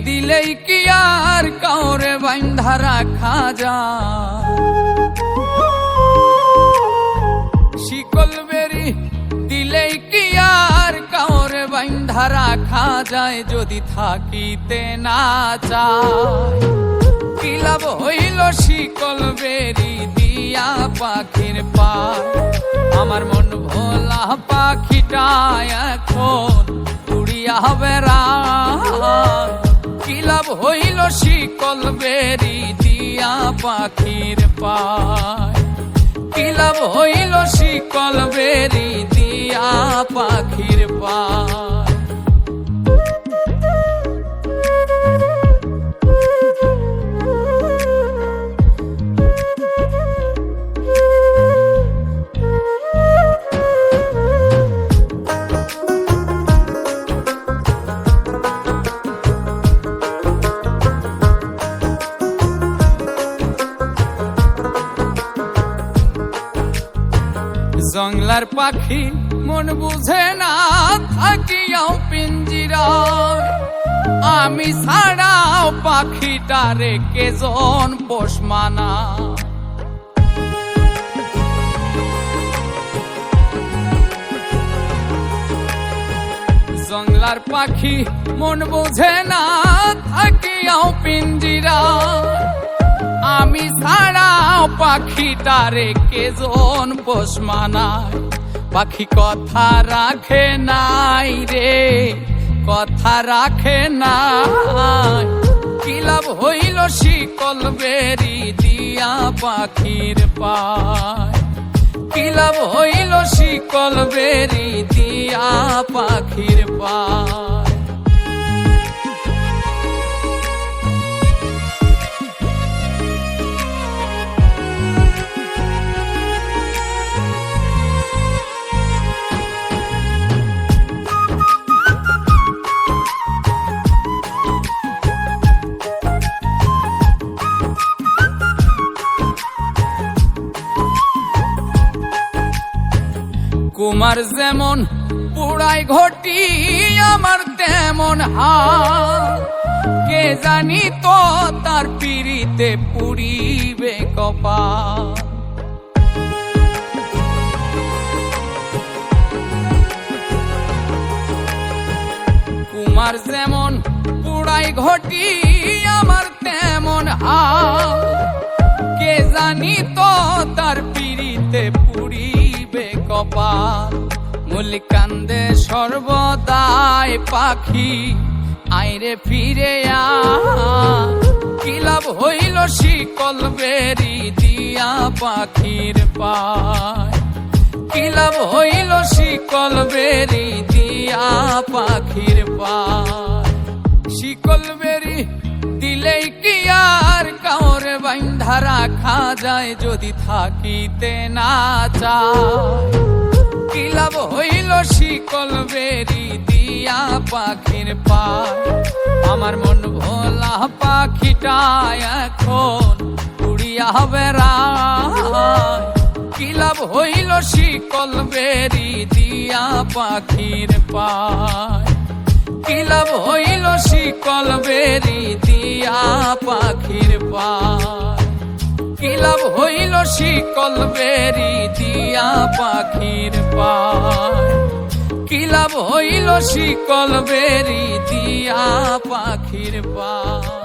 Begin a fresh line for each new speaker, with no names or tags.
দিলেই কি আর কাউরে বাইন্ধা রাখা যায়? শিকল বেরি দিলেই কি আর কাউরে বাইন্ধা রাখা যায়? যদি থাকিতে না চায় কি লাভ হইল শিকল বেরি দিয়া পাখির পায়? আমার মন ভোলা পাখিটা এখন উড়িয়া বেড়ায়। কি লাভ হইল শিকল বেরি দিয়া পাখির পায়? কি লাভ হইল শিকল বেরি দিয়া পাখির পায়? জংলার পাখি মন বুঝে না থাকিয়াও পিঞ্জিরায়, আমি ছাড়াও পাখিটারে কেজন পোষ মানা? জংলার পাখি মন বুঝে না থাকিয়াও পিঞ্জিরায়, আমি ছাড়াও পাখিটারে কেজন পোষ মানায়? পাখি কথা রাখে নাই রে, কথা রাখে নাই। কি লাভ হইল শিকল বেরি দিয়া পাখির পায়? কি লাভ হইল শিকল বেরি দিয়া পাখির পায়? কুমার যেমন পুড়াই ঘটি আমার তেমন হাল, কে জানি তো তার পিড়িতে পুড়িবে কপাল। কুমার যেমন পুড়াই ঘটি আমার তেমন হাল, কে জানি তো তার পিড়িতে পুড়িবে কপাল। মুলিকান্দে সর্বদাই পাখি আইরে ফিরে আ, কি লাভ হইল শিকল বেরি দিয়া পাখির পায়? কি লাভ হইল শিকল বেরি দিয়া পাখির পায়? শিকল বেরি দিলেই কি আর কাউরে বাইন্ধা রাখা যায়? যদি থাকিতে না চায় কি লাভ হইল শিকল বেরি দিয়া পাখির পায়? আমার মন ভোলা পাখিটা এখন উড়িয়া বেড়ায়। কি লাভ হইল শিকল বেরি দিয়া পাখির পায়? কি লাভ হইল শিকল বেরি দিয়া পাখির পায়? কি লাভ হইল শিকল বেরি দিয়া পাখির পায়? কি লাভ হইল শিকল বেরি দিয়া পাখির পায়?